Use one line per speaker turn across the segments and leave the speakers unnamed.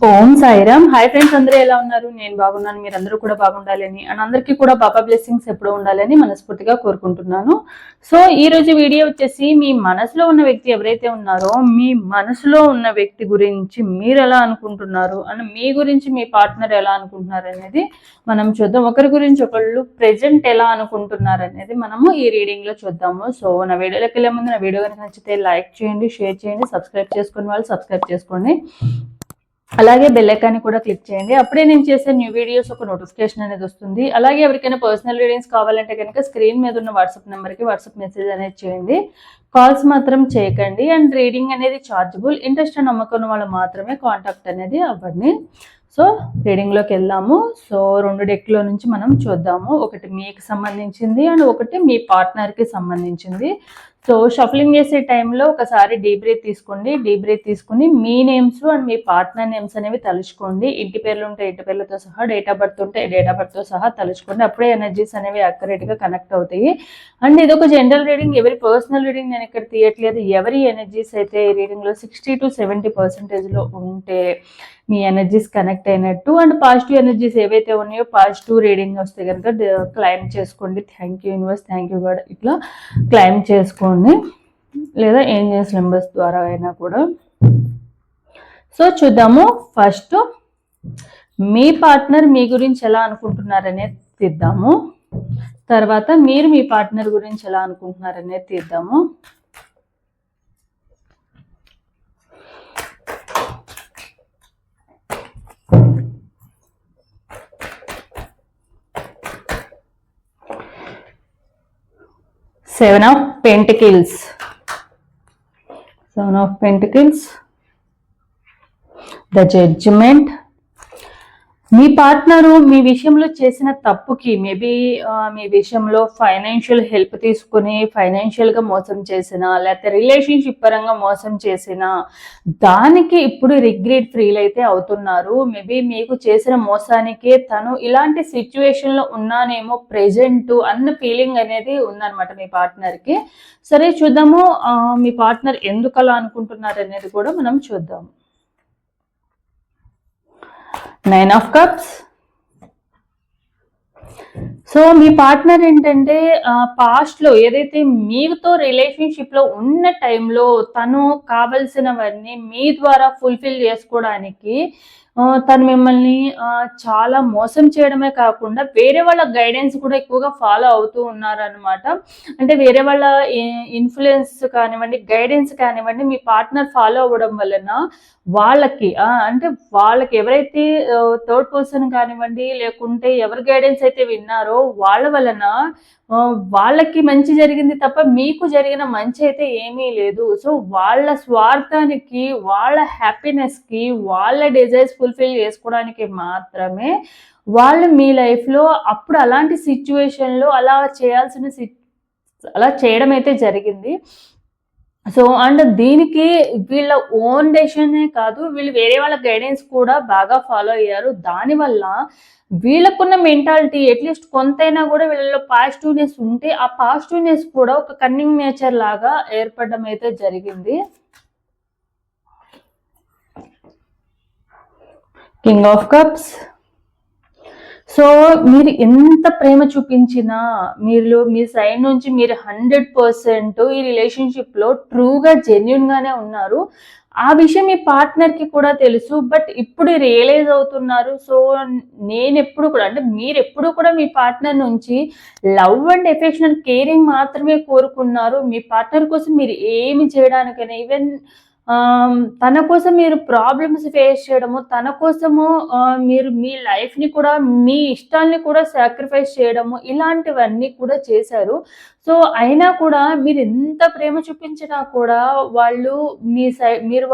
ఓం Sairam. Hi friends, అందరూ ఎలా ఉన్నారు? నేను బాగున్నాను, మీరందరూ కూడా బాగుండాలని అండ్ అందరికీ కూడా బాబా బ్లెస్సింగ్స్ ఎప్పుడూ ఉండాలని మనస్ఫూర్తిగా కోరుకుంటున్నాను. సో ఈ రోజు వీడియో వచ్చేసి మీ మనసులో ఉన్న వ్యక్తి ఎవరైతే ఉన్నారో మీ మనసులో ఉన్న వ్యక్తి గురించి మీరు ఎలా అనుకుంటున్నారు అండ్ మీ గురించి మీ పార్ట్నర్ ఎలా అనుకుంటున్నారు అనేది మనం చూద్దాం. ఒకరి గురించి ఒకళ్ళు ప్రెజెంట్ ఎలా అనుకుంటున్నారు అనేది మనము ఈ రీడింగ్ లో చూద్దాము. సో నా వీడియోలోకి వెళ్ళే ముందు నా వీడియో కనుక నచ్చితే లైక్ చేయండి, షేర్ చేయండి, సబ్స్క్రైబ్ చేసుకునే వాళ్ళు సబ్స్క్రైబ్ చేసుకోండి, అలాగే బెల్ ఐకాన్ కూడా క్లిక్ చేయండి. అప్పుడే నేను చేసే న్యూ వీడియోస్ ఒక నోటిఫికేషన్ అనేది వస్తుంది. అలాగే ఎవరికైనా పర్సనల్ రీడింగ్స్ కావాలంటే కనుక స్క్రీన్ మీద ఉన్న వాట్సాప్ నెంబర్కి వాట్సాప్ మెసేజ్ అనేది చేయండి. కాల్స్ మాత్రం చేయకండి. అండ్ రీడింగ్ అనేది చార్జబుల్. ఇంట్రెస్ట్ నమ్మకం ఉన్న వాళ్ళు మాత్రమే కాంటాక్ట్ అనేది అవ్వండి. సో రీడింగ్లోకి వెళ్దాము. సో 2 డెక్లో నుంచి మనం చూద్దాము. ఒకటి మీకు సంబంధించింది అండ్ ఒకటి మీ పార్ట్నర్కి సంబంధించింది. సో షఫలింగ్ చేసే టైంలో ఒకసారి డీప్ బ్రీత్ తీసుకోండి. డీప్ బ్రీత్ తీసుకుని మీ నేమ్స్ అండ్ మీ పార్ట్నర్ నేమ్స్ అనేవి తలుచుకోండి. ఇంటి పేర్లు ఉంటే ఇంటి పేర్లతో సహా, డేట్ ఆఫ్ బర్త్ ఉంటే డేట్ ఆఫ్ బర్త్తో సహా తలుచుకోండి. అప్పుడే ఎనర్జీస్ అనేవి అక్యురేట్గా కనెక్ట్ అవుతాయి. అండ్ ఇది ఒక జనరల్ రీడింగ్, ఎవరి పర్సనల్ రీడింగ్ నేను ఇక్కడ తీయట్లేదు. ఎవరి ఎనర్జీస్ అయితే ఈ రీడింగ్లో 60 to 70% ఉంటే మీ ఎనర్జీస్ కనెక్ట్ అయినట్టు. అండ్ పాజిటివ్ ఎనర్జీస్ ఏవైతే ఉన్నాయో పాజిటివ్ రీడింగ్ వస్తే కనుక క్లైమ్ చేసుకోండి. Thank you universe, thank you God, ఇట్లా క్లైమ్ చేసుకోండి, లేదా ఏంజెల్స్ నెంబర్స్ ద్వారా అయినా కూడా. సో చూద్దాము. ఫస్ట్ మీ పార్ట్నర్ మీ గురించి ఎలా అనుకుంటున్నారనేది తీద్దాము. తర్వాత మీరు మీ పార్ట్నర్ గురించి ఎలా అనుకుంటున్నారనేది తీద్దాము. Seven of Pentacles, Seven of Pentacles, the Judgment. మీ పార్ట్నరు మీ విషయంలో చేసిన తప్పుకి మేబీ మీ విషయంలో ఫైనాన్షియల్ హెల్ప్ తీసుకుని ఫైనాన్షియల్గా మోసం చేసిన, లేకపోతే రిలేషన్షిప్ పరంగా మోసం చేసిన దానికి ఇప్పుడు రిగ్రెట్ ఫీల్ అయితే అవుతున్నారు. మేబీ మీకు చేసిన మోసానికే తను ఇలాంటి సిచ్యువేషన్లో ఉన్నానేమో ప్రెజెంట్ అన్న ఫీలింగ్ అనేది ఉందన్నమాట మీ పార్ట్నర్కి. సరే చూద్దాము మీ పార్ట్నర్ ఎందుకు అలా అనుకుంటున్నారు అనేది కూడా మనం చూద్దాం. 9 of Cups. So me partner ఏంటంటే పాస్ట్లో ఏదైతే మీతో రిలేషన్షిప్లో ఉన్న టైంలో తను కావలసినవన్నీ మీ ద్వారా ఫుల్ఫిల్ చేసుకోవడానికి తను మిమ్మల్ని చాలా మోసం చేయడమే కాకుండా వేరే వాళ్ళ గైడెన్స్ కూడా ఎక్కువగా ఫాలో అవుతూ ఉన్నారనమాట. అంటే వేరే వాళ్ళ ఇన్ఫ్లుయెన్స్ కానివ్వండి, గైడెన్స్ కానివ్వండి, మీ పార్ట్నర్ ఫాలో అవ్వడం వలన వాళ్ళకి అంటే వాళ్ళకి ఎవరైతే థర్డ్ పర్సన్ కానివ్వండి, లేకుంటే ఎవరి గైడెన్స్ అయితే విన్నారో వాళ్ళ వలన వాళ్ళకి మంచి జరిగింది తప్ప మీకు జరిగిన మంచి అయితే ఏమీ లేదు. సో వాళ్ళ స్వార్థానికి, వాళ్ళ హ్యాపీనెస్కి, వాళ్ళ డిజైర్స్ ఫుల్ఫిల్ చేసుకోవడానికి మాత్రమే వాళ్ళు మీ లైఫ్లో అప్పుడు అలాంటి సిచ్యువేషన్లో అలా అలా చేయడం అయితే జరిగింది. సో అండ్ దీనికి వీళ్ళ ఓన్ డెసిషనే కాదు, వీళ్ళు వేరే వాళ్ళ గైడెన్స్ కూడా బాగా ఫాలో అయ్యారు. దానివల్ల వీళ్ళకున్న మెంటాలిటీ అట్లీస్ట్ కొంతైనా కూడా వీళ్ళలో పాజిటివ్నెస్ ఉంటే ఆ పాజిటివ్నెస్ కూడా ఒక కన్నింగ్ నేచర్ లాగా ఏర్పడడం అయితే జరిగింది. King of cups. సో మీరు ఎంత ప్రేమ చూపించినా మీ సైడ్ నుంచి మీరు 100% ఈ రిలేషన్షిప్లో ట్రూగా జెన్యున్గానే ఉన్నారు. ఆ విషయం మీ పార్ట్నర్కి కూడా తెలుసు. బట్ ఇప్పుడు రియలైజ్ అవుతున్నారు. సో నేను ఎప్పుడు కూడా అంటే మీరు ఎప్పుడు కూడా మీ పార్ట్నర్ నుంచి లవ్ అండ్ ఎఫెక్షన్ కేరింగ్ మాత్రమే కోరుకున్నారు. మీ పార్ట్నర్ కోసం మీరు ఏమి చేయడానికైనా, ఈవెన్ తన కోసం మీరు ప్రాబ్లమ్స్ ఫేస్ చేయడము, తన కోసము మీరు మీ లైఫ్ని కూడా మీ ఇష్టాల్ని కూడా సాక్రిఫైస్ చేయడము, ఇలాంటివన్నీ కూడా చేశారు. సో అయినా కూడా మీరు ఎంత ప్రేమ చూపించినా కూడా వాళ్ళు మీరు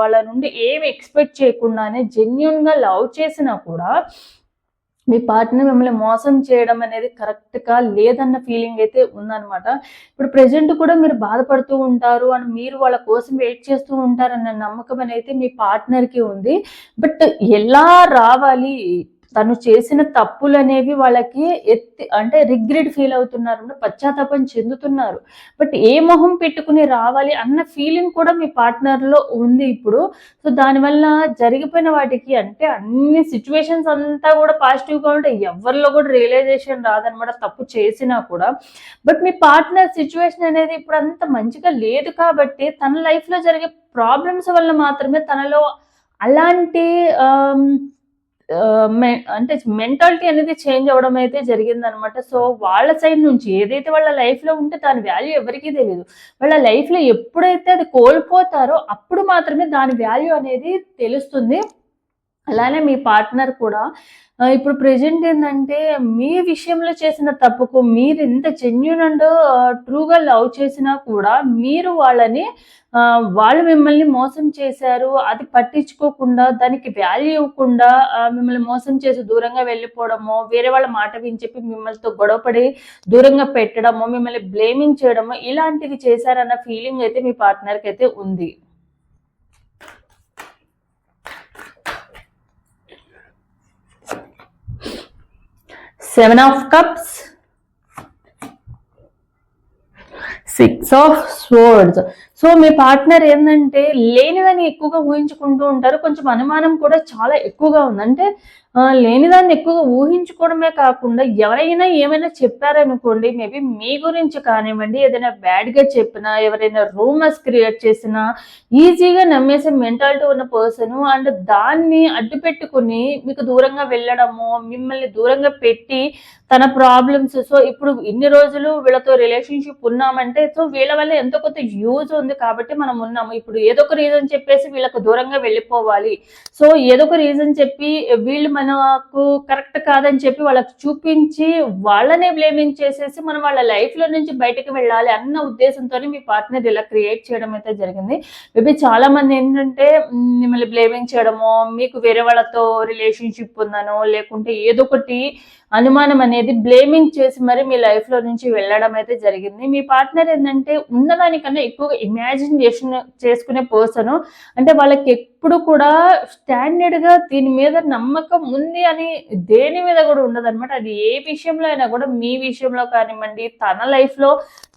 వాళ్ళ నుండి ఏమి ఎక్స్పెక్ట్ చేయకుండానే జెన్యున్గా లవ్ చేసినా కూడా మీ పార్ట్నర్ మిమ్మల్ని మోసం చేయడం అనేది కరెక్ట్గా లేదన్న ఫీలింగ్ అయితే ఉందన్నమాట. ఇప్పుడు ప్రెజెంట్ కూడా మీరు బాధపడుతూ ఉంటారు అని, మీరు వాళ్ళ కోసం వెయిట్ చేస్తూ ఉంటారన్న నమ్మకం అనేది మీ పార్ట్నర్కి ఉంది. బట్ ఎలా రావాలి, తను చేసిన తప్పులు అనేవి వాళ్ళకి అంటే రిగ్రెట్ ఫీల్ అవుతున్నారు, పశ్చాత్తాపం చెందుతున్నారు. బట్ ఏ మొహం పెట్టుకుని రావాలి అన్న ఫీలింగ్ కూడా మీ పార్ట్నర్లో ఉంది ఇప్పుడు. సో దానివల్ల జరిగిపోయిన వాటికి అంటే అన్ని సిచ్యువేషన్స్ అంతా కూడా పాజిటివ్గా ఉంటే ఎవరిలో కూడా రియలైజేషన్ రాదనమాట, తప్పు చేసినా కూడా. బట్ మీ పార్ట్నర్ సిచ్యువేషన్ అనేది ఇప్పుడు అంత మంచిగా లేదు కాబట్టి తన లైఫ్లో జరిగే ప్రాబ్లమ్స్ వల్ల మాత్రమే తనలో అలాంటి అంటే మెంటాలిటీ అనేది చేంజ్ అవ్వడం అయితే జరిగిందనమాట. సో వాళ్ళ సైడ్ నుంచి ఏదైతే వాళ్ళ లైఫ్లో ఉంటే దాని వాల్యూ ఎవరికీ తెలియదు. వాళ్ళ లైఫ్లో ఎప్పుడైతే అది కోల్పోతారో అప్పుడు మాత్రమే దాని వాల్యూ అనేది తెలుస్తుంది. అలానే మీ పార్ట్నర్ కూడా ఇప్పుడు ప్రెజెంట్ ఏంటంటే మీ విషయంలో చేసిన తప్పుకు మీరు ఇంత జెన్యూన్ అండ్ ట్రూగా లవ్ చేసినా కూడా మీరు వాళ్ళు మిమ్మల్ని మోసం చేశారు అది పట్టించుకోకుండా దానికి వాల్యూ ఇవ్వకుండా మిమ్మల్ని మోసం చేసి దూరంగా వెళ్ళిపోవడము, వేరే వాళ్ళ మాట విని చెప్పి మిమ్మల్నితో గొడవపడి దూరంగా పెట్టడము, మిమ్మల్ని బ్లేమింగ్ చేయడము, ఇలాంటివి చేశారన్న ఫీలింగ్ అయితే మీ పార్ట్నర్కి అయితే ఉంది. Seven of Cups, Six of Swords. So me partner ఏంటంటే లేనిదాన్ని ఎక్కువగా ఊహించుకుంటూ ఉంటారు. కొంచెం అనుమానం కూడా చాలా ఎక్కువగా ఉంది. అంటే లేనిదాన్ని ఎక్కువగా ఊహించుకోవడమే కాకుండా ఎవరైనా ఏమైనా చెప్పారనుకోండి, మేబీ మీ గురించి కానివ్వండి, ఏదైనా బ్యాడ్గా చెప్పినా, ఎవరైనా రూమర్స్ క్రియేట్ చేసినా ఈజీగా నమ్మేసే మెంటాలిటీ ఉన్న పర్సన్ అండ్ దాన్ని అడ్డు పెట్టుకుని మీకు దూరంగా వెళ్ళడము, మిమ్మల్ని దూరంగా పెట్టి తన ప్రాబ్లమ్స్. సో ఇప్పుడు ఇన్ని రోజులు వీళ్ళతో రిలేషన్షిప్ ఉన్నామంటే సో వీళ్ళ వల్ల ఎంతో కొంత యూజ్ ఉంది కాబట్టి మనం ఉన్నాము. ఇప్పుడు ఏదో ఒక రీజన్ చెప్పేసి వీళ్ళకు దూరంగా వెళ్ళిపోవాలి, సో ఏదో ఒక రీజన్ చెప్పి వీళ్ళు మనకు కరెక్ట్ కాదని చెప్పి వాళ్ళకి చూపించి వాళ్ళనే బ్లేమింగ్ చేసేసి మనం వాళ్ళ లైఫ్ లో నుంచి బయటకు వెళ్ళాలి అన్న ఉద్దేశంతోనే మీ పార్ట్నర్ ఇలా క్రియేట్ చేయడం అయితే జరిగింది. మేబీ చాలా మంది ఏంటంటే మిమ్మల్ని బ్లేమింగ్ చేయడమో, మీకు వేరే వాళ్ళతో రిలేషన్షిప్ ఉందనో, లేకుంటే ఏదో ఒకటి అనుమానం అనేది బ్లేమింగ్ చేసి మరి మీ లైఫ్ లో నుంచి వెళ్ళడం అయితే జరిగింది. మీ పార్ట్నర్ ఏంటంటే ఉన్నదానికన్నా ఎక్కువగా ఇమాజినేషన్ చేసుకునే పర్సన్. అంటే వాళ్ళకి ఎప్పుడు కూడా స్టాండర్డ్ గా దీని మీద నమ్మకం ఉంది అని దేని మీద కూడా ఉండదు అనమాట. అది ఏ విషయంలో అయినా కూడా, మీ విషయంలో కానివ్వండి, తన లైఫ్ లో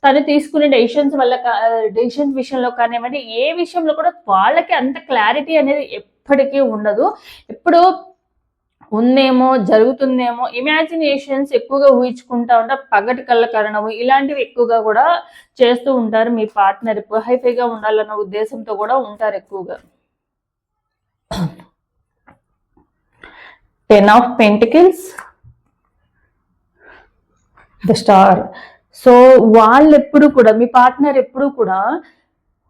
తను తీసుకునే డెసిషన్స్ విషయంలో కానివ్వండి, ఏ విషయంలో కూడా వాళ్ళకి అంత క్లారిటీ అనేది ఎప్పటికీ ఉండదు. ఎప్పుడు ఉందేమో, జరుగుతుందేమో, ఇమాజినేషన్స్ ఎక్కువగా ఊహించుకుంటా ఉంటారు, పగటి కళ్ళ కరణము ఇలాంటివి ఎక్కువగా కూడా చేస్తూ ఉంటారు. మీ పార్ట్నర్ ఎక్కువ హైఫైగా ఉండాలన్న ఉద్దేశంతో కూడా ఉంటారు ఎక్కువగా. 10 of Pentacles, the Star. So వాళ్ళు ఎప్పుడు కూడా, మీ పార్ట్నర్ ఎప్పుడు కూడా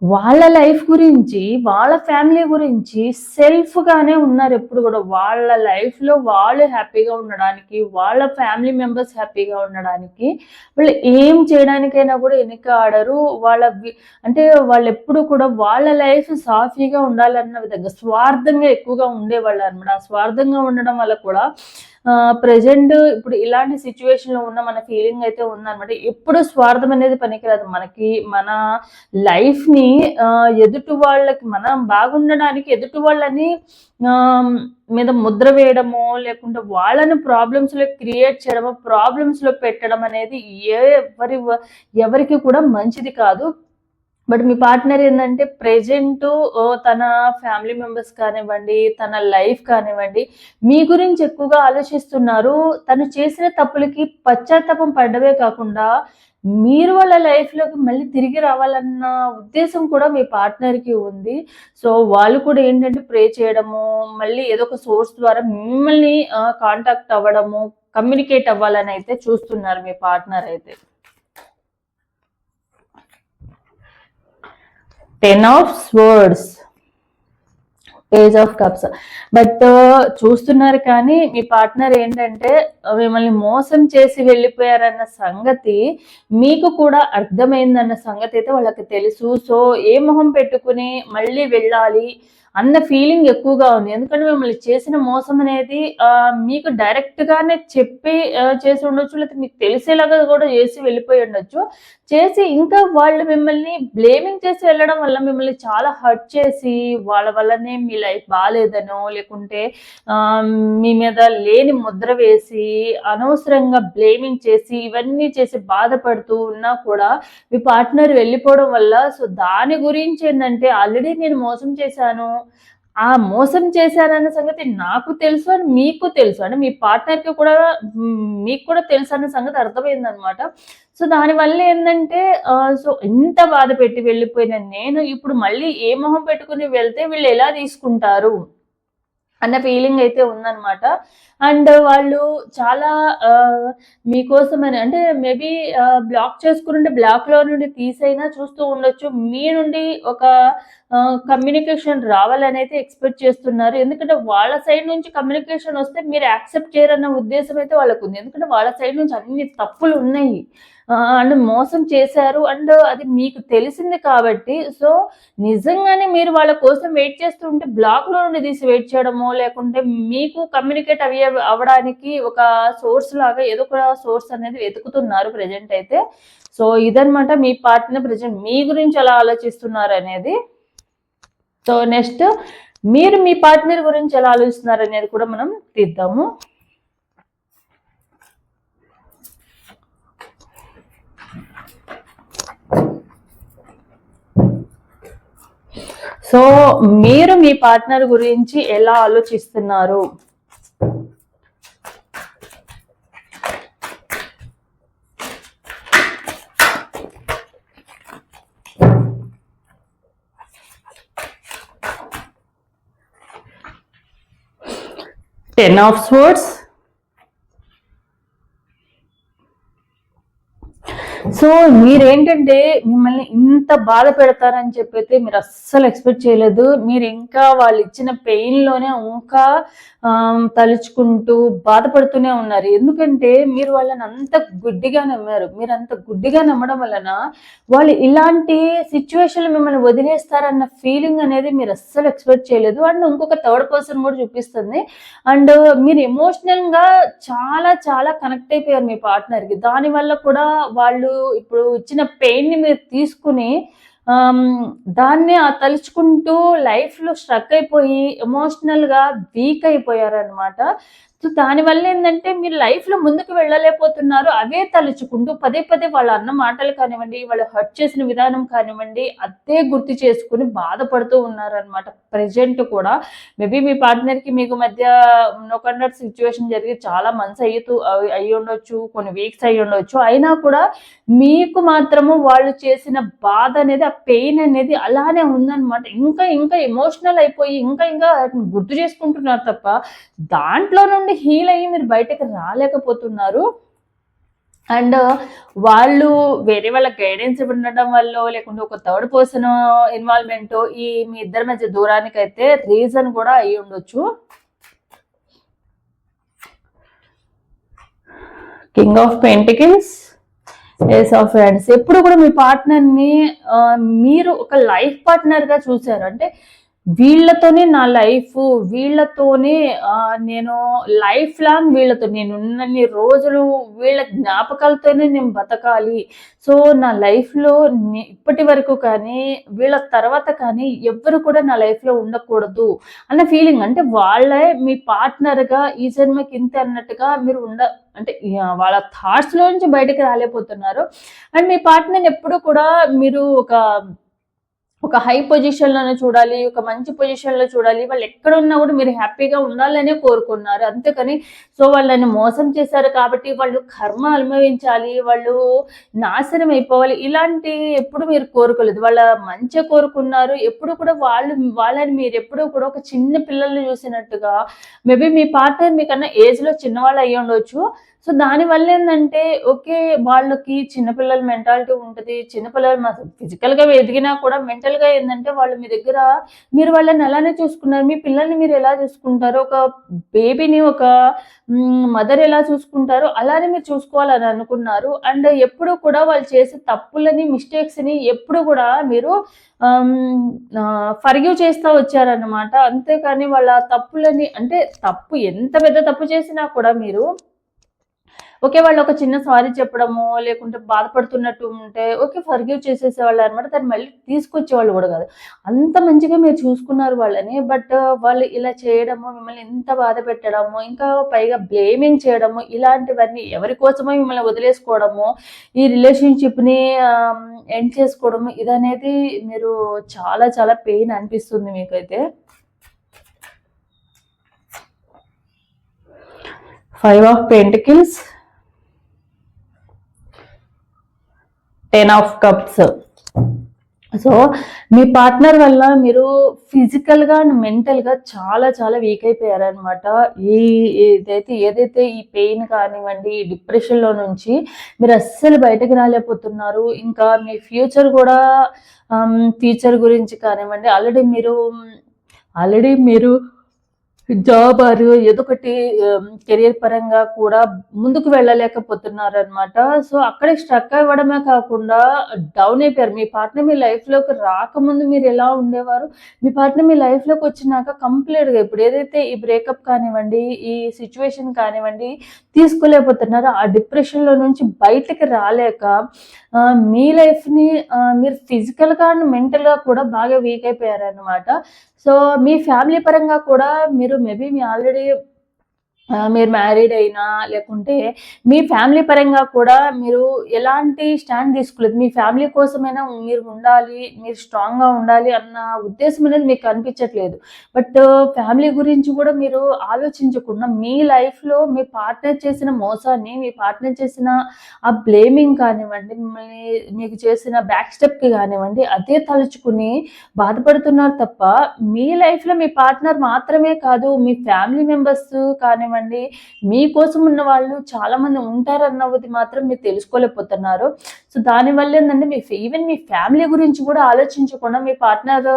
వాళ్ళ లైఫ్ గురించి, వాళ్ళ ఫ్యామిలీ గురించి సెల్ఫ్గానే ఉన్నారు ఎప్పుడు కూడా. వాళ్ళ లైఫ్లో వాళ్ళు హ్యాపీగా ఉండడానికి, వాళ్ళ ఫ్యామిలీ మెంబర్స్ హ్యాపీగా ఉండడానికి వాళ్ళు ఏం చేయడానికైనా కూడా వెనక ఆడరు. అంటే వాళ్ళు ఎప్పుడు కూడా వాళ్ళ లైఫ్ సాఫీగా ఉండాలన్న విధంగా స్వార్థంగా ఎక్కువగా ఉండేవాళ్ళు అనమాట. ఆ స్వార్థంగా ఉండడం వల్ల కూడా ప్రజెంట్ ఇప్పుడు ఇలాంటి సిచ్యువేషన్ లో ఉన్న మన ఫీలింగ్ అయితే ఉందన్నమాట. ఎప్పుడు స్వార్థం అనేది పనికిరాదు. మనకి మన లైఫ్ ని ఎదుటి వాళ్ళకి, మనం బాగుండడానికి ఎదుటి వాళ్ళని మీద ముద్ర వేయడమో, లేకుంటే వాళ్ళని ప్రాబ్లమ్స్ లో క్రియేట్ చేయడమో, ప్రాబ్లమ్స్ లో పెట్టడం అనేది ఎవరికి కూడా మంచిది కాదు. బట్ మీ పార్ట్నర్ ఏంటంటే ప్రెజెంట్ తన ఫ్యామిలీ మెంబర్స్ కానివ్వండి, తన లైఫ్ కానివ్వండి, మీ గురించి ఎక్కువగా ఆలోచిస్తున్నారు. తను చేసిన తప్పులకి పశ్చాత్తాపం పడ్డమే కాకుండా మీరు వాళ్ళ లైఫ్లోకి మళ్ళీ తిరిగి రావాలన్న ఉద్దేశం కూడా మీ పార్ట్నర్కి ఉంది. సో వాళ్ళు కూడా ఏంటంటే ప్రే చేయడము, మళ్ళీ ఏదో ఒక సోర్స్ ద్వారా మిమ్మల్ని కాంటాక్ట్ అవ్వడము, కమ్యూనికేట్ అవ్వాలని అయితే చూస్తున్నారు మీ పార్ట్నర్ అయితే. 10 of Swords, Page of Cups. But చూస్తున్నారు కానీ మీ పార్ట్నర్ ఏంటంటే మిమ్మల్ని మోసం చేసి వెళ్ళిపోయారన్న సంగతి మీకు కూడా అర్థమైందన్న సంగతి అయితే వాళ్ళకి తెలుసు. సో ఏ మొహం పెట్టుకుని మళ్ళీ వెళ్ళాలి అన్న ఫీలింగ్ ఎక్కువగా ఉంది. ఎందుకంటే మిమ్మల్ని చేసిన మోసం అనేది మీకు డైరెక్ట్ గానే చెప్పి చేసి ఉండొచ్చు, లేకపోతే మీకు తెలిసేలాగా కూడా చేసి వెళ్ళిపోయి ఉండొచ్చు. చేసి ఇంకా వాళ్ళు మిమ్మల్ని బ్లేమింగ్ చేసి వెళ్ళడం వల్ల మిమ్మల్ని చాలా హర్ట్ చేసి వాళ్ళ వల్లనే మీ లైఫ్ బాగాలేదనో, లేకుంటే మీ మీద లేని ముద్ర వేసి అనవసరంగా బ్లేమింగ్ చేసి ఇవన్నీ చేసి బాధపడుతూ ఉన్నా కూడా మీ పార్ట్నర్ వెళ్ళిపోవడం వల్ల, సో దాని గురించి ఏంటంటే ఆల్రెడీ నేను మోసం చేశాను, ఆ మోసం చేశానన్న సంగతి నాకు తెలుసు అని మీకు తెలుసు, అంటే మీ పార్ట్నర్కి కూడా మీకు కూడా తెలుసు అన్న సంగతి అర్థమైందనమాట. సో దానివల్ల ఏంటంటే సో ఎంత బాధ పెట్టి వెళ్ళిపోయిన నేను ఇప్పుడు మళ్ళీ ఏ మొహం పెట్టుకుని వెళ్తే వీళ్ళు ఎలా తీసుకుంటారు అన్న ఫీలింగ్ అయితే ఉందన్నమాట. అండ్ వాళ్ళు చాలా మీకోసమని అంటే మేబీ బ్లాక్ చేసుకుంటే బ్లాక్లో నుండి తీసైనా చూస్తూ ఉండొచ్చు. మీ నుండి ఒక కమ్యూనికేషన్ రావాలని అయితే ఎక్స్పెక్ట్ చేస్తున్నారు. ఎందుకంటే వాళ్ళ సైడ్ నుంచి కమ్యూనికేషన్ వస్తే మీరు యాక్సెప్ట్ చేయరన్న ఉద్దేశం అయితే వాళ్ళకు ఉంది. ఎందుకంటే వాళ్ళ సైడ్ నుంచి అన్ని తప్పులు ఉన్నాయి అండ్ మోసం చేశారు అండ్ అది మీకు తెలిసింది కాబట్టి, సో నిజంగానే మీరు వాళ్ళ కోసం వెయిట్ చేస్తుంటే బ్లాక్లో నుండి తీసి వెయిట్ చేయడమో, లేకుంటే మీకు కమ్యూనికేట్ అవ్వడానికి ఒక సోర్స్ లాగా ఏదో ఒక సోర్స్ అనేది వెతుకుతున్నారు ప్రెజెంట్ అయితే. సో ఇదనమాట మీ పార్ట్నర్ ప్రెజెంట్ మీ గురించి ఎలా ఆలోచిస్తున్నారు అనేది. సో నెక్స్ట్ మీరు మీ పార్ట్నర్ గురించి ఎలా ఆలోచిస్తున్నారు అనేది కూడా మనం తీద్దాము. సో మీరు మీ పార్ట్నర్ గురించి ఎలా ఆలోచిస్తున్నారు? Ten of Swords. సో మీరేంటంటే మిమ్మల్ని ఇంత బాధ పెడతారని చెప్పైతే మీరు అస్సలు ఎక్స్పెక్ట్ చేయలేదు. మీరు ఇంకా వాళ్ళు ఇచ్చిన పెయిన్లోనే ఇంకా తలుచుకుంటూ బాధపడుతూనే ఉన్నారు. ఎందుకంటే మీరు వాళ్ళని అంత గుడ్డిగా నమ్మారు. మీరు అంత గుడ్డిగా నమ్మడం వలన వాళ్ళు ఇలాంటి సిచ్యువేషన్లు మిమ్మల్ని వదిలేస్తారన్న ఫీలింగ్ అనేది మీరు అస్సలు ఎక్స్పెక్ట్ చేయలేదు. అండ్ ఇంకొక థర్డ్ పర్సన్ కూడా చూపిస్తుంది. అండ్ మీరు ఎమోషనల్గా చాలా చాలా కనెక్ట్ అయిపోయారు మీ పార్ట్నర్కి. దానివల్ల కూడా వాళ్ళు ఇప్పుడు ఇచ్చిన పెయిన్ ని మీరు తీసుకుని దాన్ని తలుచుకుంటూ లైఫ్ లో స్ట్రక్ అయిపోయి ఎమోషనల్ గా వీక్ అయిపోయారనమాట. సో దానివల్ల ఏంటంటే మీరు లైఫ్ లో ముందుకు వెళ్ళలేకపోతున్నారు. అవే తలుచుకుంటూ పదే పదే వాళ్ళ అన్న మాటలు కానివ్వండి, వాళ్ళు హర్ట్ చేసిన విధానం కానివ్వండి, అదే గుర్తు చేసుకుని బాధపడుతూ ఉన్నారనమాట ప్రెజెంట్ కూడా. మేబీ మీ పార్ట్నర్ కి మీకు మధ్య నో కాంటాక్ట్ సిచ్యువేషన్ జరిగి చాలా మంత్స్ అయ్యి ఉండొచ్చు, కొన్ని వీక్స్ అయ్యి ఉండొచ్చు. అయినా కూడా మీకు మాత్రము వాళ్ళు చేసిన బాధ అనేది, ఆ పెయిన్ అనేది అలానే ఉందన్నమాట. ఇంకా ఇంకా ఎమోషనల్ అయిపోయి ఇంకా ఇంకా గుర్తు చేసుకుంటున్నారు తప్ప దాంట్లో నుండి హీల్ అయ్యి మీరు బయటకు రాలేకపోతున్నారు. అండ్ వాళ్ళు వేరే వాళ్ళ గైడెన్స్ ఉండడం వల్ల, లేకుంటే ఒక థర్డ్ పర్సన్ ఇన్వాల్వ్మెంట్ ఈ మీ ఇద్దరి మధ్య దూరానికి అయితే రీజన్ కూడా అయ్యి ఉండొచ్చు. King of pentacles, ace of hands. ఎప్పుడు కూడా మీ పార్ట్నర్ని మీరు ఒక లైఫ్ పార్ట్నర్గా చూసారు. అంటే వీళ్ళతోనే నా లైఫ్, వీళ్ళతోనే నేను లైఫ్ లాంగ్ వీళ్ళతో నేను ఉన్నన్ని రోజులు వీళ్ళ జ్ఞాపకాలతోనే నేను బతకాలి. సో నా లైఫ్లో ఇప్పటి వరకు కానీ వీళ్ళ తర్వాత కానీ ఎవ్వరు కూడా నా లైఫ్లో ఉండకూడదు అన్న ఫీలింగ్. అంటే వాళ్ళే మీ పార్ట్నర్గా ఈ జన్మకి ఇంతే అన్నట్టుగా మీరు అంటే వాళ్ళ థాట్స్లో నుంచి బయటకు రాలేకపోతున్నారు. అండ్ మీ పార్ట్నర్ ఎప్పుడు కూడా మీరు ఒక హై పొజిషన్లోనే చూడాలి, ఒక మంచి పొజిషన్లో చూడాలి, వాళ్ళు ఎక్కడ ఉన్నా కూడా మీరు హ్యాపీగా ఉండాలనే కోరుకున్నారు. అంతేకాని సో వాళ్ళని మోసం చేశారు కాబట్టి వాళ్ళు కర్మ అనుభవించాలి, వాళ్ళు నాశనం అయిపోవాలి, ఇలాంటి ఎప్పుడు మీరు కోరుకోలేదు. వాళ్ళ మంచి కోరుకున్నారు. ఎప్పుడు కూడా వాళ్ళని మీరు ఎప్పుడు కూడా ఒక చిన్న పిల్లల్ని చూసినట్టుగా, మేబీ మీ పార్ట్నర్ మీకన్నా ఏజ్లో చిన్నవాళ్ళు అయ్యి ఉండొచ్చు. సో దానివల్ల ఏంటంటే ఓకే, వాళ్ళకి చిన్నపిల్లల మెంటాలిటీ ఉంటుంది. చిన్నపిల్లలు ఫిజికల్గా ఎదిగినా కూడా మెంటల్గా ఏంటంటే వాళ్ళు మీ దగ్గర మీరు వాళ్ళని అలానే చూసుకున్నారు. మీ పిల్లల్ని మీరు ఎలా చూసుకుంటారో, ఒక బేబీని ఒక మదర్ ఎలా చూసుకుంటారో అలానే మీరు చూసుకోవాలని అనుకున్నారు. అండ్ ఎప్పుడు కూడా వాళ్ళు చేసే తప్పులని, మిస్టేక్స్ని ఎప్పుడు కూడా మీరు ఫర్గివ్ చేస్తా వచ్చారన్నమాట. అంతేకాని వాళ్ళ తప్పులని, అంటే తప్పు ఎంత పెద్ద తప్పు చేసినా కూడా మీరు ఓకే, వాళ్ళు ఒక చిన్న సారీ చెప్పడము, లేకుంటే బాధపడుతున్నట్టు ఉంటే ఓకే ఫర్గివ్ చేసేసేవాళ్ళు అనమాట. దాన్ని మళ్ళీ తీసుకొచ్చేవాళ్ళు కూడా కాదు. అంత మంచిగా మీరు చూసుకున్నారు వాళ్ళని. బట్ వాళ్ళు ఇలా చేయడము, మిమ్మల్ని ఎంత బాధ పెట్టడము, ఇంకా పైగా బ్లేమింగ్ చేయడము, ఇలాంటివన్నీ ఎవరి కోసమో మిమ్మల్ని వదిలేసుకోవడము, ఈ రిలేషన్షిప్ని ఎండ్ చేసుకోవడము, ఇదనేది మీరు చాలా చాలా పెయిన్ అనిపిస్తుంది మీకైతే. 5 of Pentacles, 10 of Cups. So me partner వల్ల మీరు ఫిజికల్గా అండ్ మెంటల్గా చాలా చాలా వీక్ అయిపోయారనమాట. ఏదైతే ఈ పెయిన్ కానివ్వండి, ఈ డిప్రెషన్లో నుంచి మీరు అస్సలు బయటకు రాలేకపోతున్నారు. ఇంకా మీ ఫ్యూచర్ గురించి కానివ్వండి, ఆల్రెడీ మీరు జాబ్ ఏదో ఒకటి కెరియర్ పరంగా కూడా ముందుకు వెళ్ళలేకపోతున్నారు అనమాట. సో అక్కడే స్ట్రక్ అవ్వడమే కాకుండా డౌన్ అయిపోయారు. మీ పార్ట్నర్ మీ లైఫ్లోకి రాకముందు మీరు ఎలా ఉండేవారు, మీ పార్ట్నర్ మీ లైఫ్లోకి వచ్చినాక కంప్లీట్గా ఇప్పుడు ఏదైతే ఈ బ్రేకప్ కానివ్వండి, ఈ సిచ్యువేషన్ కానివ్వండి తీసుకోలేకపోతున్నారో, ఆ డిప్రెషన్లో నుంచి బయటకు రాలేక మీ లైఫ్ని మీరు ఫిజికల్గా అండ్ మెంటల్గా కూడా బాగా వీక్ అయిపోయారనమాట. సో మీ ఫ్యామిలీ పరంగా కూడా మీరు మేబీ మీరు మ్యారీడ్ అయినా, లేకుంటే మీ ఫ్యామిలీ పరంగా కూడా మీరు ఎలాంటి స్టాండ్ తీసుకోలేదు. మీ ఫ్యామిలీ కోసమైనా మీరు ఉండాలి, మీరు స్ట్రాంగ్గా ఉండాలి అన్న ఉద్దేశం అనేది మీకు కనిపించట్లేదు. బట్ ఫ్యామిలీ గురించి కూడా మీరు ఆలోచించకుండా మీ లైఫ్లో మీ పార్ట్నర్ చేసిన మోసాన్ని, మీ పార్ట్నర్ చేసిన ఆ బ్లేమింగ్ కానివ్వండి, మీకు చేసిన బ్యాక్ స్టెప్కి కానివ్వండి, అదే తలుచుకుని బాధపడుతున్నారు తప్ప మీ లైఫ్లో మీ పార్ట్నర్ మాత్రమే కాదు, మీ ఫ్యామిలీ మెంబర్స్ కానివ్వండి, మీకోసం ఉన్న వాళ్ళు చాలా మంది ఉంటారన్నది మాత్రం మీరు తెలుసుకోలేకపోతున్నారు. సో దానివల్ల ఏంటంటే ఈవెన్ మీ ఫ్యామిలీ గురించి కూడా ఆలోచించకుండా మీ పార్ట్నర్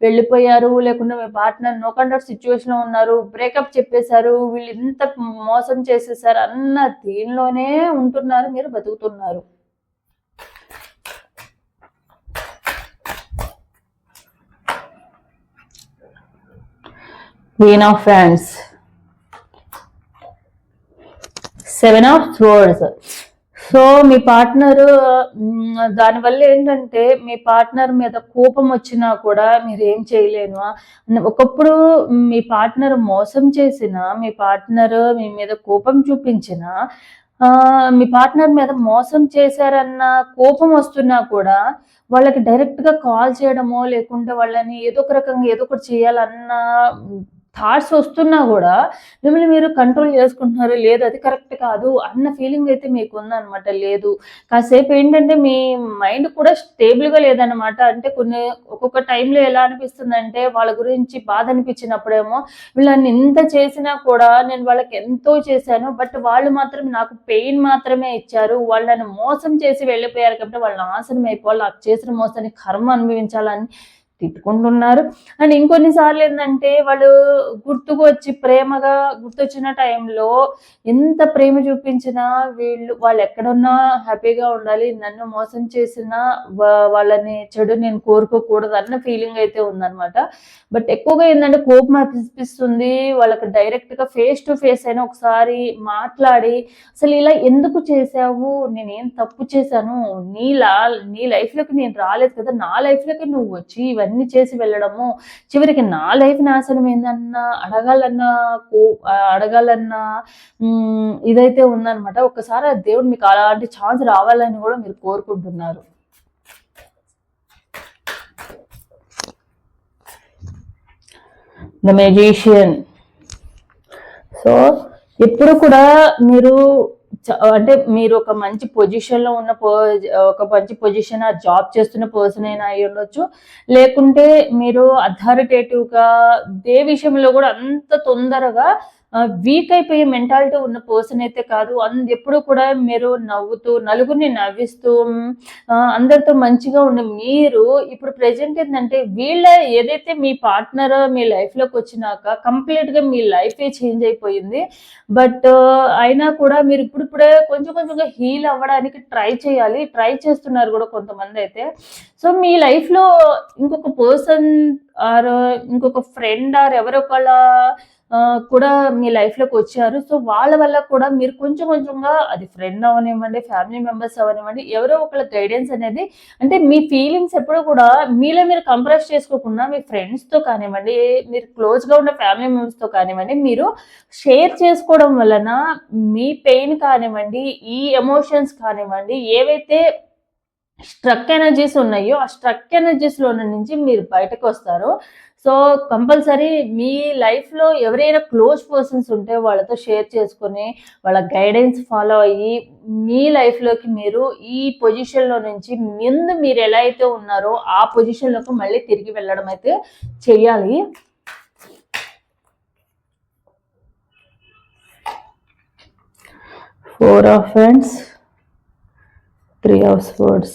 వెళ్ళిపోయారు, లేకుంటే మీ పార్ట్నర్ నో కాంటాక్ట్ సిచ్యువేషన్ లో ఉన్నారు, బ్రేకప్ చెప్పేశారు, వీళ్ళు ఇంత మోసం చేసేసారు అన్న దీనిలోనే ఉంటున్నారు, మీరు బతుకుతున్నారు. Queen of Wands, 7 of Swords. So me partner దానివల్ల ఏంటంటే మీ పార్ట్నర్ మీద కోపం వచ్చినా కూడా మీరు ఏం చేయలేను. ఒకప్పుడు మీ పార్ట్నర్ మోసం చేసిన, మీ పార్ట్నర్ మీ మీద కోపం చూపించిన, మీ పార్ట్నర్ మీద మోసం చేశారన్న కోపం వస్తున్నా కూడా వాళ్ళకి డైరెక్ట్గా కాల్ చేయడమో, లేకుంటే వాళ్ళని ఏదో ఒక రకంగా ఏదో ఒకటి చేయాలన్న థాట్స్ వస్తున్నా కూడా మిమ్మల్ని మీరు కంట్రోల్ చేసుకుంటున్నారు. లేదు అది కరెక్ట్ కాదు అన్న ఫీలింగ్ అయితే మీకు ఉందన్నమాట. లేదు కాసేపు ఏంటంటే మీ మైండ్ కూడా స్టేబుల్గా లేదన్నమాట. అంటే ఒక్కొక్క టైంలో ఎలా అనిపిస్తుందంటే వాళ్ళ గురించి బాధ అనిపించినప్పుడేమో వీళ్ళని ఎంత చేసినా కూడా నేను వాళ్ళకి ఎంతో చేశాను, బట్ వాళ్ళు మాత్రం నాకు పెయిన్ మాత్రమే ఇచ్చారు, వాళ్ళని మోసం చేసి వెళ్ళిపోయారు కాబట్టి వాళ్ళ నాశనం అయిపోవాలి, నాకు చేసిన మోసాన్ని కర్మ అనుభవించాలని తిట్టుకుంటున్నారు. అండ్ ఇంకొన్నిసార్లు ఏంటంటే వాళ్ళు ప్రేమగా గుర్తొచ్చిన టైంలో ఎంత ప్రేమ చూపించినా వాళ్ళు ఎక్కడున్నా హ్యాపీగా ఉండాలి, నన్ను మోసం చేసినా వాళ్ళని చెడు నేను కోరుకోకూడదు అన్న ఫీలింగ్ అయితే ఉందన్నమాట. బట్ ఎక్కువగా ఏంటంటే కోపం అనిపిస్తుంది వాళ్ళకి. డైరెక్ట్గా ఫేస్ టు ఫేస్ అయినా ఒకసారి మాట్లాడి అసలు ఇలా ఎందుకు చేసావు, నేనేం తప్పు చేశాను, నీ లైఫ్లోకి నేను రాలేదు కదా, నా లైఫ్లోకి నువ్వు వచ్చి ఇవన్నీ చేసి వెళ్ళడము, చివరికి నా లైఫ్ నాశనం ఏందన్నా అడగాలన్న ఇదైతే ఉందన్నమాట. ఒక్కసారి దేవుడు మీకు అలాంటి ఛాన్స్ రావాలని కూడా మీరు కోరుకుంటున్నారు. The magician. సో ఎప్పుడు కూడా మీరు ఒక మంచి పొజిషన్లో ఉన్న ఒక మంచి పొజిషన్ జాబ్ చేస్తున్న పర్సన్ అయినా అయి ఉండొచ్చు, లేకుంటే మీరు అథారిటేటివ్గా ఏ విషయంలో కూడా అంత తొందరగా వీక్ అయిపోయే మెంటాలిటీ ఉన్న పర్సన్ అయితే కాదు. ఎప్పుడు కూడా మీరు నవ్వుతూ, నలుగురిని నవ్విస్తూ, అందరితో మంచిగా ఉండే మీరు ఇప్పుడు ప్రెజెంట్ ఏంటంటే ఏదైతే మీ పార్ట్నర్ మీ లైఫ్లోకి వచ్చినాక కంప్లీట్గా మీ లైఫే చేంజ్ అయిపోయింది. బట్ అయినా కూడా మీరు ఇప్పుడిప్పుడే కొంచెం కొంచెంగా హీల్ అవ్వడానికి ట్రై చేస్తున్నారు కూడా కొంతమంది అయితే. సో మీ లైఫ్లో ఇంకొక పర్సన్ ఆర్ ఇంకొక ఫ్రెండ్ ఆర్ ఎవరో ఒకళ్ళ కూడా మీ లైఫ్లోకి వచ్చారు. సో వాళ్ళ వల్ల కూడా మీరు కొంచెం కొంచెంగా, అది ఫ్రెండ్ అవనివ్వండి, ఫ్యామిలీ మెంబర్స్ అవనివ్వండి, ఎవరో ఒకళ్ళ గైడెన్స్ అనేది, అంటే మీ ఫీలింగ్స్ ఎప్పుడు కూడా మీలో మీరు కంప్రెస్ చేసుకోకుండా మీ ఫ్రెండ్స్తో కానివ్వండి, మీరు క్లోజ్గా ఉన్న ఫ్యామిలీ మెంబర్స్తో కానివ్వండి, మీరు షేర్ చేసుకోవడం వలన మీ పెయిన్ కానివ్వండి, ఈ ఎమోషన్స్ కానివ్వండి, ఏవైతే స్ట్రక్ ఎనర్జీస్ ఉన్నాయో ఆ స్ట్రక్ ఎనర్జీస్లో నుంచి మీరు బయటకు వస్తారు. సో కంపల్సరీ మీ లైఫ్లో ఎవరైనా క్లోజ్ పర్సన్స్ ఉంటే వాళ్ళతో షేర్ చేసుకొని వాళ్ళ గైడెన్స్ ఫాలో అయ్యి మీ లైఫ్లోకి మీరు ఈ పొజిషన్లో నుంచి ముందు మీరు ఎలా అయితే ఉన్నారో ఆ పొజిషన్లోకి మళ్ళీ తిరిగి వెళ్ళడం అయితే చెయ్యాలి. Four of hands, 3 of swords,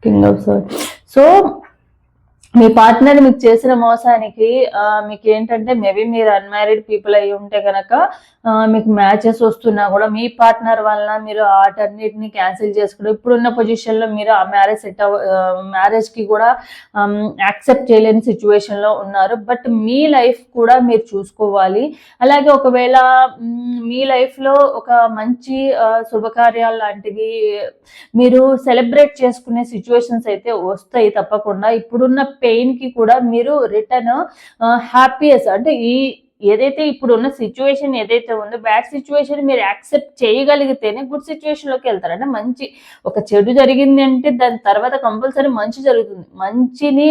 king of swords. So me partner మీకు చేసిన మోసానికి మీకు ఏంటంటే మేబీ మీరు అన్మ్యారీడ్ పీపుల్ అయ్యి ఉంటే కనుక మీకు మ్యాచెస్ వస్తున్నా కూడా మీ పార్ట్నర్ వలన మీరు వాటన్నిటిని క్యాన్సిల్ చేసుకుని ఇప్పుడున్న పొజిషన్లో మీరు ఆ మ్యారేజ్కి కూడా యాక్సెప్ట్ చేయలేని సిచ్యువేషన్లో ఉన్నారు. బట్ మీ లైఫ్ కూడా మీరు చూసుకోవాలి. అలాగే ఒకవేళ మీ లైఫ్లో ఒక మంచి శుభకార్యాలు లాంటివి మీరు సెలబ్రేట్ చేసుకునే సిచ్యువేషన్స్ అయితే వస్తాయి తప్పకుండా. ఇప్పుడున్న పెయిన్కి కూడా మీరు రిటర్న్ హ్యాపీయెస్, అంటే ఏదైతే ఇప్పుడు ఉన్న సిచ్యువేషన్ ఏదైతే ఉందో బ్యాడ్ సిచ్యువేషన్ మీరు యాక్సెప్ట్ చేయగలిగితేనే గుడ్ సిచ్యువేషన్లోకి వెళ్తారు. అంటే మంచి ఒక చెడు జరిగింది అంటే దాని తర్వాత కంపల్సరీ మంచి జరుగుతుంది.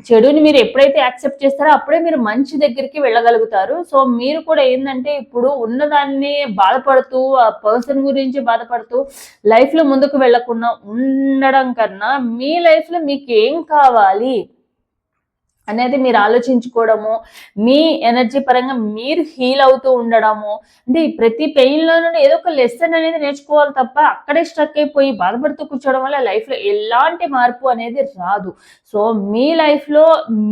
చెడుని మీరు ఎప్పుడైతే యాక్సెప్ట్ చేస్తారో అప్పుడే మీరు మంచి దగ్గరికి వెళ్ళగలుగుతారు. సో మీరు కూడా ఏంటంటే ఇప్పుడు ఉన్నదాన్ని బాధపడుతూ ఆ పర్సన్ గురించి బాధపడుతూ లైఫ్లో ముందుకు వెళ్లకుండా ఉండడం కన్నా మీ లైఫ్లో మీకు ఏం కావాలి అనేది మీరు ఆలోచించుకోవడము, మీ ఎనర్జీ పరంగా మీరు హీల్ అవుతూ ఉండడము, అంటే ప్రతి పెయిన్లో నుండి ఏదో ఒక లెసన్ అనేది నేర్చుకోవాలి తప్ప అక్కడే స్ట్రక్ అయిపోయి బాధపడుతూ కూర్చోవడం వల్ల లైఫ్లో ఎలాంటి మార్పు అనేది రాదు. సో మీ లైఫ్లో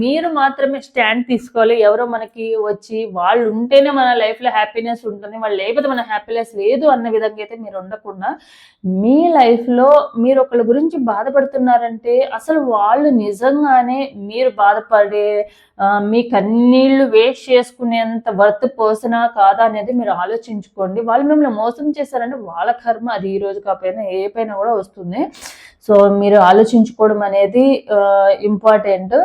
మీరు మాత్రమే స్టాండ్ తీసుకోవాలి. ఎవరో మనకి వచ్చి వాళ్ళు ఉంటేనే మన లైఫ్లో హ్యాపీనెస్ ఉంటుంది, వాళ్ళు లేకపోతే మన హ్యాపీనెస్ లేదు అన్న విధంగా అయితే మీరు ఉండకుండా మీ లైఫ్లో మీరు ఒకళ్ళ గురించి బాధపడుతున్నారంటే అసలు వాళ్ళు నిజంగానే మీరు బాధపడే మీ కన్నీళ్లు వేస్ట్ చేసుకునేంత వర్త్ పర్సనా కాదా అనేది మీరు ఆలోచించుకోండి. వాళ్ళు మిమ్మల్ని మోసం చేశారంటే వాళ్ళ కర్మ, అది ఈ రోజు కాకపోయినా ఏ పైన కూడా వస్తుంది. సో మీరు ఆలోచించుకోవడం అనేది ఇంపార్టెంట్.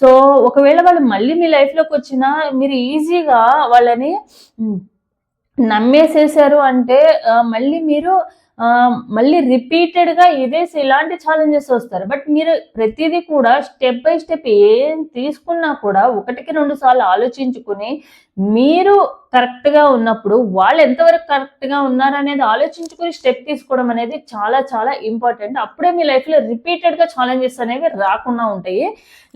సో ఒకవేళ వాళ్ళు మళ్ళీ మీ లైఫ్లోకి వచ్చినా మీరు ఈజీగా వాళ్ళని నమ్మేసేసారు అంటే మళ్ళీ రిపీటెడ్గా ఇలాంటి ఛాలెంజెస్ వస్తారు. బట్ మీరు ప్రతిదీ కూడా స్టెప్ బై స్టెప్ ఏం తీసుకున్నా కూడా 1-2 సార్లు ఆలోచించుకుని మీరు కరెక్ట్గా ఉన్నప్పుడు వాళ్ళు ఎంతవరకు కరెక్ట్గా ఉన్నారనేది ఆలోచించుకుని స్టెప్ తీసుకోవడం అనేది చాలా చాలా ఇంపార్టెంట్. అప్పుడే మీ లైఫ్లో రిపీటెడ్గా ఛాలెంజెస్ అనేవి రాకుండా ఉంటాయి.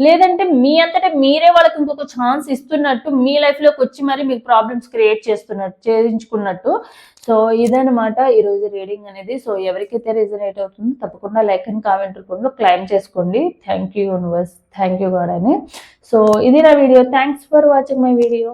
లేదంటే మీ అంతటా మీరే వాళ్ళకి ఇంకొక ఛాన్స్ ఇస్తున్నట్టు మీ లైఫ్లోకి వచ్చి మరి మీకు ప్రాబ్లమ్స్ క్రియేట్ చేయించుకున్నట్టు. సో ఇదనమాట ఈరోజు రీడింగ్ అనేది. సో ఎవరికైతే రిజనేట్ అవుతుందో తప్పకుండా లైక్ అండ్ కామెంట్ రూపంలో క్లైమ్ చేసుకోండి. Thank you universe, thank you God అని. సో ఇది నా video. Thanks for watching my video.